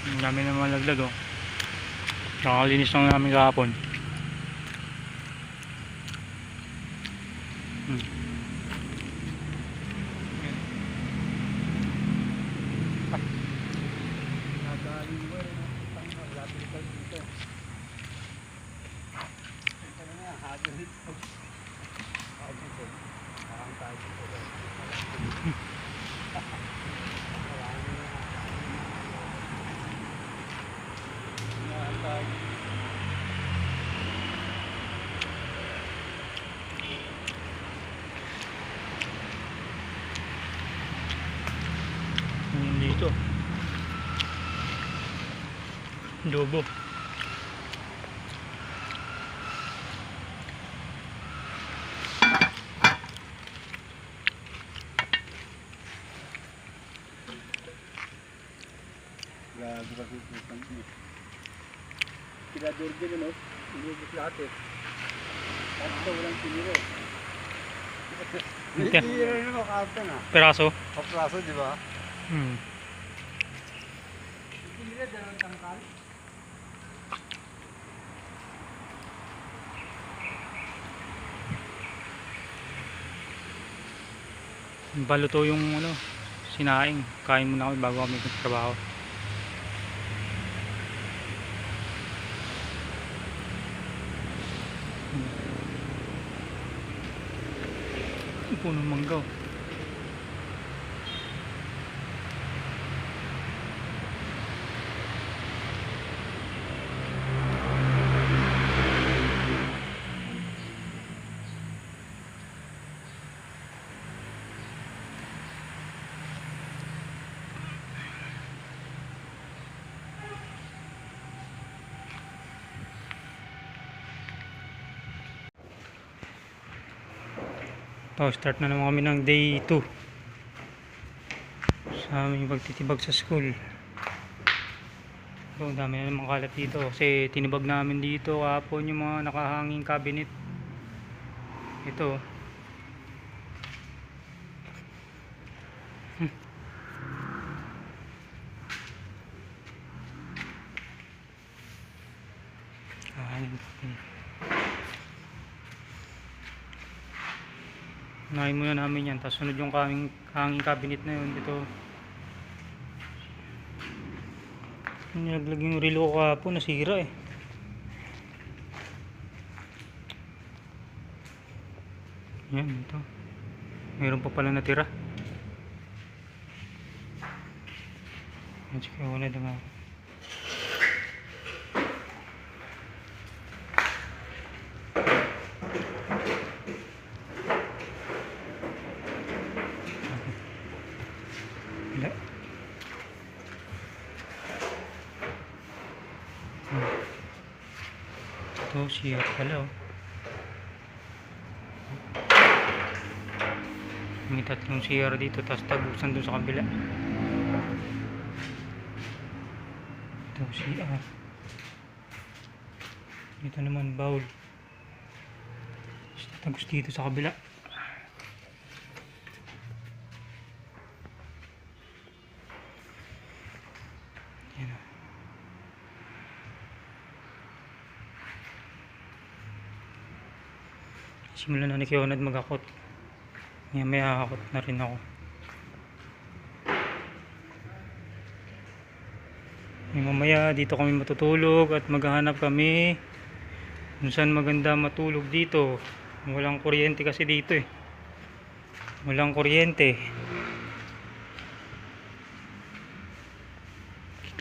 Ang dami naman laglag oh. Nakakalinis lang namin kahapon. Dito adobo. Grabe kasi pupunta niya. Sila Durgen ano, inubos lahat eh. Tapos walang sinira eh. Okay. Sinira rin ako kahapon ah. Peraso. Kapraso di ba? Sinira dalawang tangkal. Baluto yung ano, sinaing. Kain muna kami bago kami magtrabaho. Puno manggaw. Start na naman kami ng day 2 sa aming pagtitibag sa school. So, dami na naman kalat dito kasi tinibag namin dito kahapon yung mga nakahanging cabinet. Ito unahin muna namin yan, tapos sunod yung hanging cabinet na yun. Dito nilaglag yung relo ko kahapon, nasira eh. Yan, ito mayroon pa pala natira. Yan, sige, wala na nga. Wala. Ito siya pala oh. May tatlong CR dito, tapos tagusan dun sa kabila. Ito CR. Dito naman bowl. Tagus dito sa kabila. Yan. Simulan na ni Kionad mag-akot. May akot na rin ako. Mamaya dito kami matutulog at maghahanap kami kung saan maganda matulog dito. Walang kuryente kasi dito eh. Walang kuryente.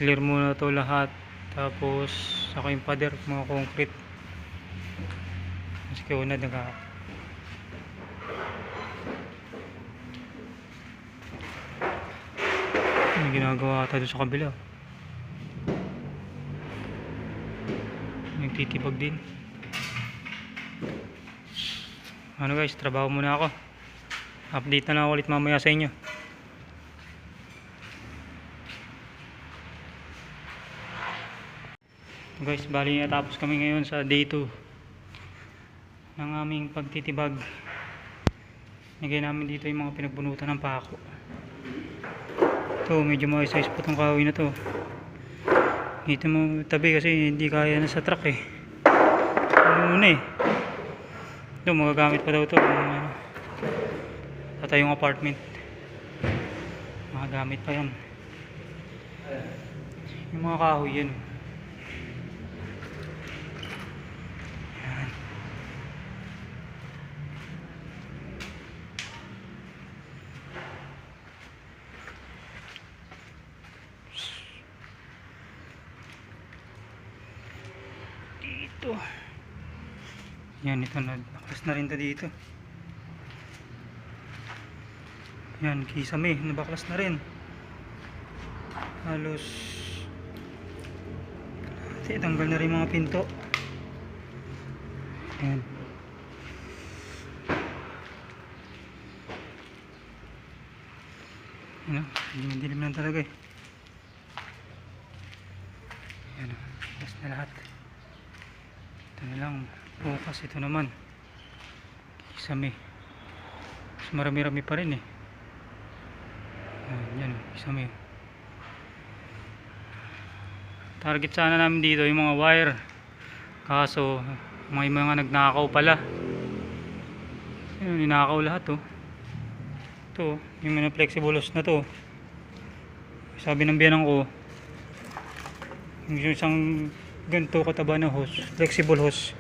Clear muna to lahat, tapos saka yung pader, mga concrete. Mas Kionad may ginagawa ata doon sa kabila. Nagtitibag din. Ano guys, trabaho muna ako. Update na lang ulit mamaya sa inyo. Guys, bali natapos kami ngayon sa day 2 ng aming pagtitibag. Nagay namin dito yung mga pinagbunutan ng pako. Ito, medyo maayos-ayos po itong kahoy na to. Dito mo tabi kasi hindi kaya na sa truck eh. Ano muna eh. Ito, magagamit pa daw ito kung tatayong apartment. Magagamit pa yan. Yung mga kahoy yan. Yan. Dito. Yan, ito na. Naklas na rin to dito. Yan, kisame. Nabaklas na rin. Halos tanggal na rin mga pinto. Yan. Yan, dilim lang talaga eh. Yan, baklas na lahat. Ito na lang, bukas ito naman. Kisame. Mas marami-rami pa rin eh. Yan, kisame. Target sana namin dito yung mga wire. Kaso may mga nagnakaw pala. Ayun, ninakaw lahat oh. Ito, yung mga flexible hose na to. Sabi ng biyanan ko, yung isang ganito kataba na hose, flexible hose,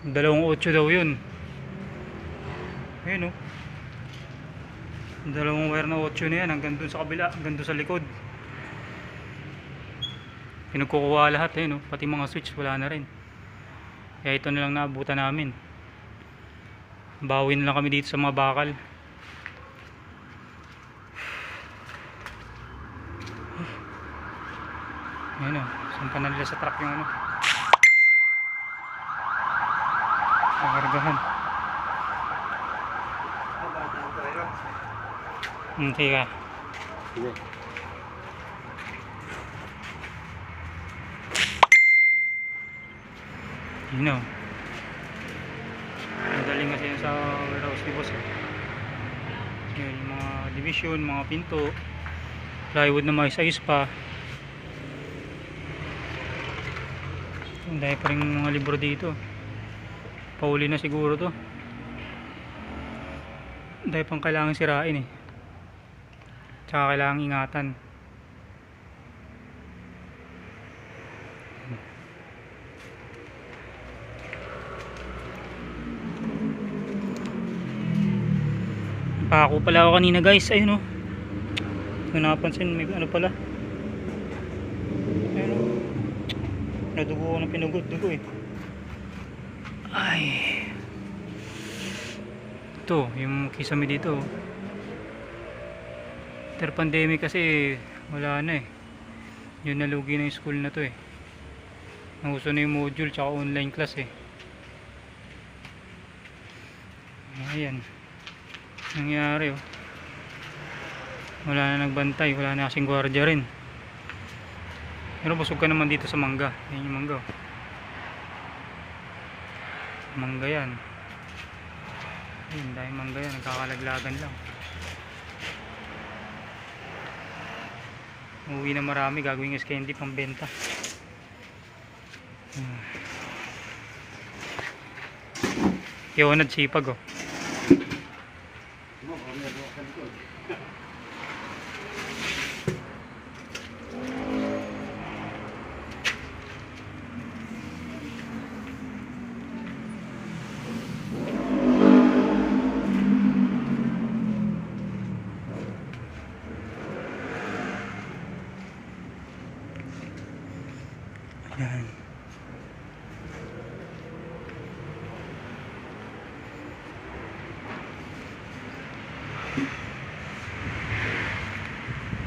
2.8 daw yun. Ayun oh. 2 wire na 8 na yan, hanggang dun sa kabila, hanggang dun sa likod. Pinagkukuha lahat eh, no? Pati mga switch wala na rin. Kaya ito na lang naabutan namin. Bawin lang kami dito sa mga bakal. Ayan o, sampan na nila sa truck yung ano. Pakargahan. Okay ka. Sige. You know, madaling kasi yun sa warehouse ni boss eh. Yun, yung mga division, mga pinto, plywood na may size pa. Ang dahil pa rin mga libro dito. Pauli na siguro to. Dahil pang kailangan sirain eh. Tsaka kailangan ingatan. Pako pala ako kanina guys, ayun o. Kung napansin, may ano pala. Ayun o. Nadugo ko ng pinugod-dugo eh. Ay. Ito, yung kisame dito. After pandemic kasi, wala na eh. Yun, nalugi na yung school na to eh. Nauso na yung module tsaka online class eh. Ayan. Nangyari oh. Wala na nagbantay, wala na kasing gwardiya rin. Pero busog ka naman dito sa mangga. Yan yung mangga oh. Mangga yan. Ayun, dahil mangga yan, nagkakalaglagan lang. Uwi na marami, gagawing candy pang benta. Yonad sipag oh. Yan.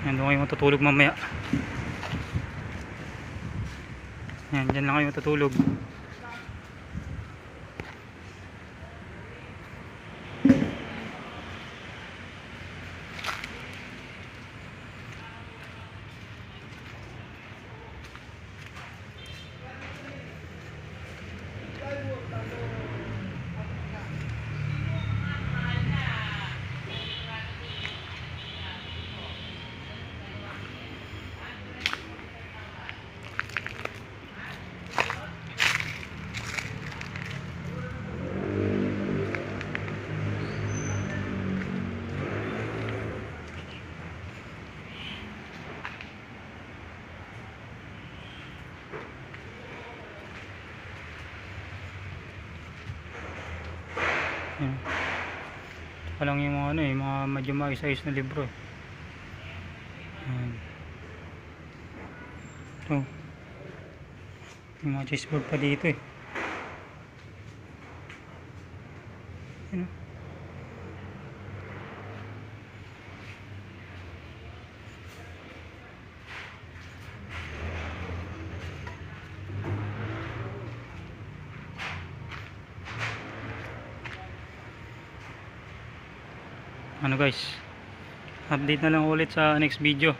Yan, doon kayo matutulog mamaya. Yan, dyan lang kayo matutulog. Yan. Ito lang yung mga ano eh, mga medyo maayos-ayos na libro eh. Yan. Ito. May mga chessboard pa dito eh. Yan. Ano guys, update na lang ulit sa next video.